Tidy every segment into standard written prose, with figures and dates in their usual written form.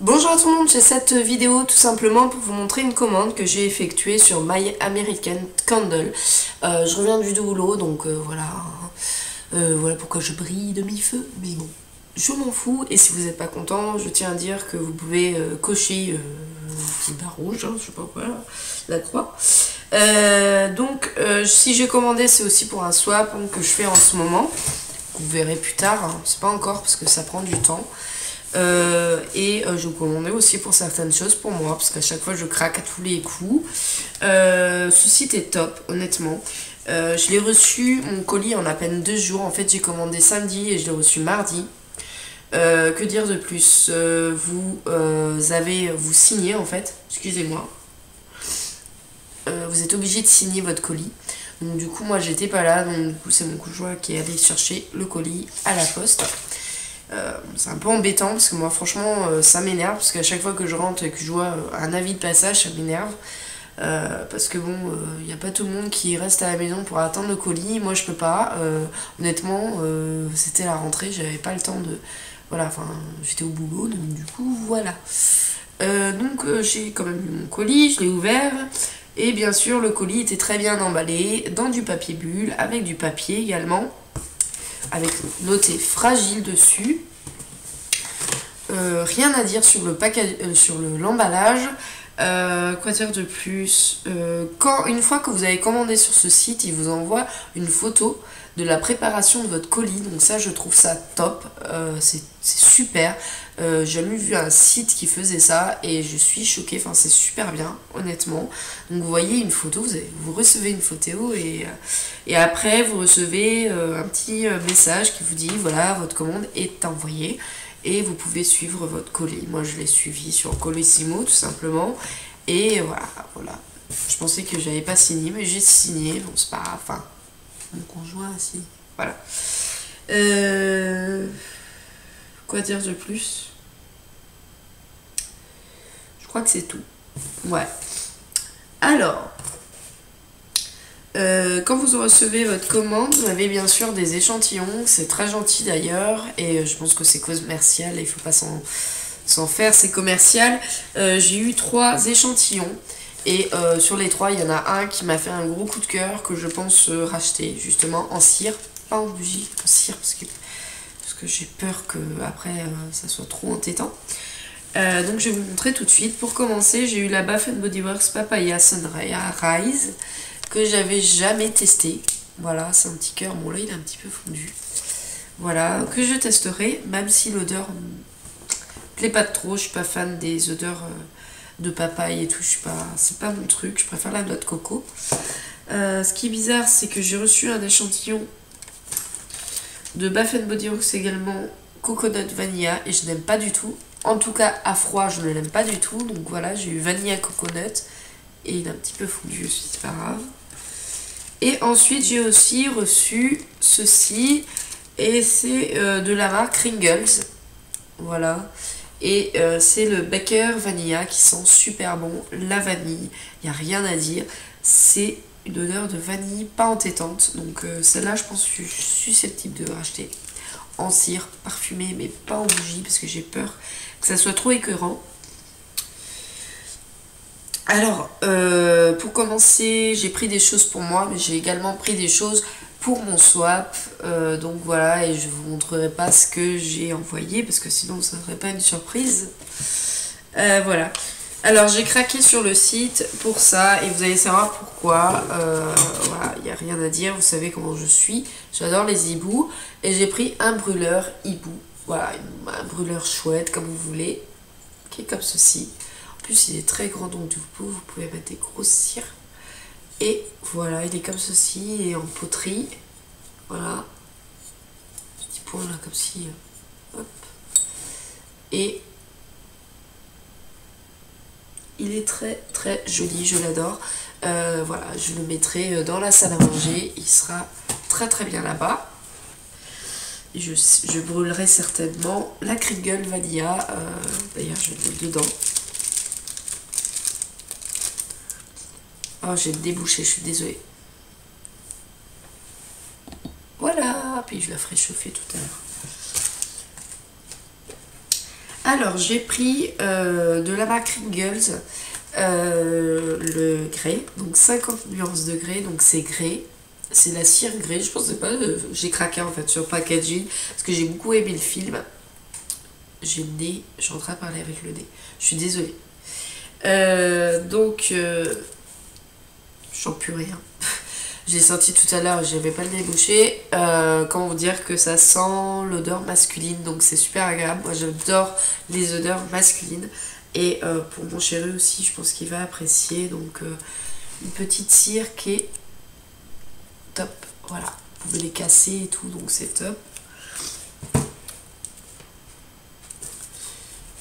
Bonjour à tout le monde, j'ai cette vidéo tout simplement pour vous montrer une commande que j'ai effectuée sur My American Candle. Je reviens du boulot donc voilà. Voilà pourquoi je brille de mille feux, mais bon, je m'en fous. Et si vous n'êtes pas content, je tiens à dire que vous pouvez cocher une petite barre rouge, hein, je sais pas quoi, là, la croix. Si j'ai commandé, c'est aussi pour un swap que je fais en ce moment. Vous verrez plus tard, hein, c'est pas encore parce que ça prend du temps. Je vous commandais aussi pour certaines choses pour moi parce qu'à chaque fois je craque à tous les coups. Ce site est top, honnêtement. Je l'ai reçu, mon colis, en à peine 2 jours. En fait, j'ai commandé samedi et je l'ai reçu mardi. Que dire de plus? Vous signez en fait, excusez-moi. Vous êtes obligé de signer votre colis. Donc du coup, moi j'étais pas là, donc du coup c'est mon conjoint qui est allé chercher le colis à la poste. C'est un peu embêtant parce que moi franchement ça m'énerve parce qu'à chaque fois que je rentre et que je vois un avis de passage ça m'énerve parce que bon il n'y a pas tout le monde qui reste à la maison pour attendre le colis, moi je peux pas honnêtement c'était la rentrée, j'avais pas le temps de voilà, enfin j'étais au boulot donc du coup voilà j'ai quand même eu mon colis, je l'ai ouvert et bien sûr le colis était très bien emballé dans du papier bulle avec du papier également avec noté fragile dessus. Rien à dire sur le package, sur l'emballage. Quoi dire de plus? Une fois que vous avez commandé sur ce site, il vous envoie une photo de la préparation de votre colis. Donc ça, je trouve ça top. C'est super. J'ai jamais vu un site qui faisait ça et je suis choquée. Enfin, c'est super bien, honnêtement. Donc vous voyez une photo, vous recevez une photo et après vous recevez un petit message qui vous dit voilà, votre commande est envoyée. Et vous pouvez suivre votre colis. Moi je l'ai suivi sur Colissimo tout simplement. Et voilà. Je pensais que j'avais pas signé, mais j'ai signé. Bon, c'est pas grave. Enfin, mon conjoint a signé. Voilà. Quoi dire de plus? Je crois que c'est tout. Ouais. Alors, quand vous recevez votre commande, vous avez bien sûr des échantillons, c'est très gentil d'ailleurs, et je pense que c'est commercial, et il faut pas s'en faire, c'est commercial. J'ai eu 3 échantillons, et sur les 3, il y en a un qui m'a fait un gros coup de cœur que je pense racheter, justement en cire, pas en bougie, en cire, parce que j'ai peur que après ça soit trop entêtant. Donc je vais vous montrer tout de suite. Pour commencer, j'ai eu la Bath Body Works Papaya Sunrise que j'avais jamais testé. Voilà, c'est un petit cœur. Bon, là, il est un petit peu fondu. Voilà, que je testerai, même si l'odeur me plaît pas trop. Je suis pas fan des odeurs de papaye et tout. C'est pas mon truc. Je préfère la noix de coco. Ce qui est bizarre, c'est que j'ai reçu un échantillon de Bath Body Works également, Coconut Vanilla, et je n'aime pas du tout. En tout cas, à froid, je ne l'aime pas du tout. Donc voilà, j'ai eu Vanilla Coconut. Et il est un petit peu fondu aussi, c'est pas grave. Et ensuite, j'ai aussi reçu ceci. Et c'est de la marque Ringles. Voilà. Et c'est le Baker Vanilla qui sent super bon. La vanille, il n'y a rien à dire. C'est une odeur de vanille pas entêtante. Donc celle-là, je pense que je suis susceptible de racheter en cire, parfumée, mais pas en bougie, parce que j'ai peur que ça soit trop écœurant. Alors, pour commencer, j'ai pris des choses pour moi, mais j'ai également pris des choses pour mon swap. Donc voilà, et je vous montrerai pas ce que j'ai envoyé, parce que sinon ça ne serait pas une surprise. Voilà. Alors, j'ai craqué sur le site pour ça, et vous allez savoir pourquoi. Voilà, il n'y a rien à dire, vous savez comment je suis. J'adore les hiboux, et j'ai pris un brûleur hibou. Voilà, un brûleur chouette, comme vous voulez, qui est comme ceci. En plus, il est très grand, donc du coup, vous pouvez mettre des grosses cires. Et voilà, il est comme ceci, et en poterie. Voilà. Petit point là, comme ci. Hop. Et il est très très joli, je l'adore. Voilà, je le mettrai dans la salle à manger. Il sera très très bien là-bas. Et je brûlerai certainement la Kringle Vanilla. D'ailleurs, je vais le mettre dedans. Oh, j'ai débouché, je suis désolée. Voilà, puis je la ferai chauffer tout à l'heure. Alors j'ai pris de la marque Ringles, le grès, donc 50 nuances de grès, donc c'est grès. C'est la cire grès, je pensais pas, j'ai craqué en fait sur le packaging parce que j'ai beaucoup aimé le film. J'ai le nez, je suis en train de parler avec le nez, je suis désolée. Je sens plus rien. J'ai senti tout à l'heure, j'avais pas le nez bouché. Comment vous dire que ça sent l'odeur masculine, donc c'est super agréable. Moi j'adore les odeurs masculines. Et pour mon chéri aussi, je pense qu'il va apprécier. Donc une petite cire qui est top. Voilà, vous pouvez les casser et tout, donc c'est top.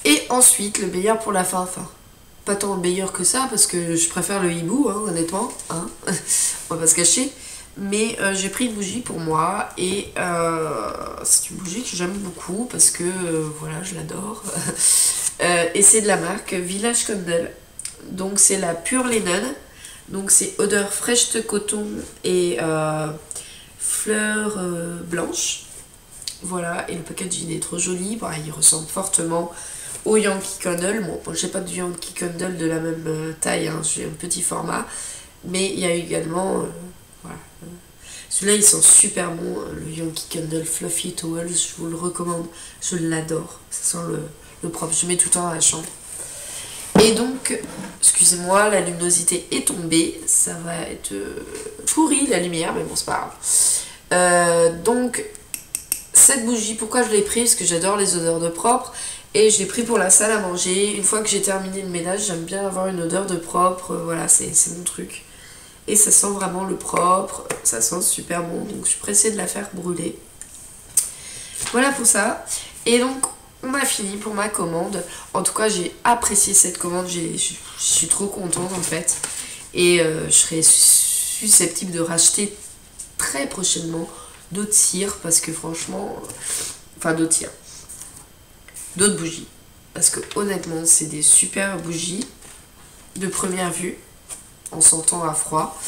Et ensuite, le meilleur pour la fin. Enfin, pas tant meilleur que ça, parce que je préfère le hibou, hein, honnêtement. Hein. On va pas se cacher. Mais j'ai pris une bougie pour moi. Et c'est une bougie que j'aime beaucoup, parce que voilà, je l'adore. Et c'est de la marque Village Candle. Donc c'est la Pure Linen. Donc c'est odeur fraîche de coton et fleurs blanches. Voilà, et le packaging est trop joli. Bah, il ressemble fortement au Yankee Candle. Bon, j'ai pas de Yankee Candle de la même taille, hein, j'ai un petit format. Mais il y a également... voilà. Celui-là, il sent super bon, le Yankee Candle Fluffy Towels. Je vous le recommande, je l'adore. Ça sent le propre, je mets tout le temps à la chambre. Et donc, excusez-moi, la luminosité est tombée. Ça va être pourri la lumière, mais bon, c'est pas grave. Donc, cette bougie, pourquoi je l'ai pris? Parce que j'adore les odeurs de propre. Et je l'ai pris pour la salle à manger. Une fois que j'ai terminé le ménage, j'aime bien avoir une odeur de propre. Voilà, c'est mon truc. Et ça sent vraiment le propre. Ça sent super bon. Donc, je suis pressée de la faire brûler. Voilà pour ça. Et donc, on a fini pour ma commande. En tout cas, j'ai apprécié cette commande. Je suis trop contente en fait. Et je serai susceptible de racheter très prochainement d'autres cires. Parce que franchement... Enfin, d'autres cires. D'autres bougies. Parce que honnêtement, c'est des super bougies de première vue. On s'entend à froid.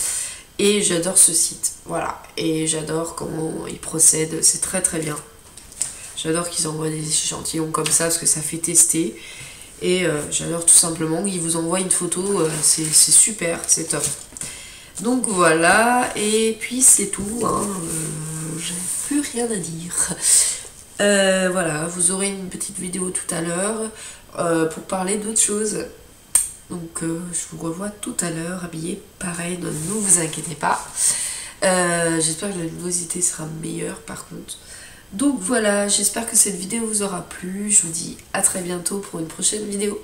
Et j'adore ce site. Voilà. Et j'adore comment ils procèdent. C'est très très bien. J'adore qu'ils envoient des échantillons comme ça parce que ça fait tester. Et j'adore tout simplement qu'ils vous envoient une photo. C'est super, c'est top. Donc voilà. Et puis c'est tout. Hein. J'ai plus rien à dire. Voilà, vous aurez une petite vidéo tout à l'heure pour parler d'autres choses. Donc je vous revois tout à l'heure habillée pareil. Ne vous inquiétez pas. J'espère que la luminosité sera meilleure par contre. Donc voilà, j'espère que cette vidéo vous aura plu. Je vous dis à très bientôt pour une prochaine vidéo.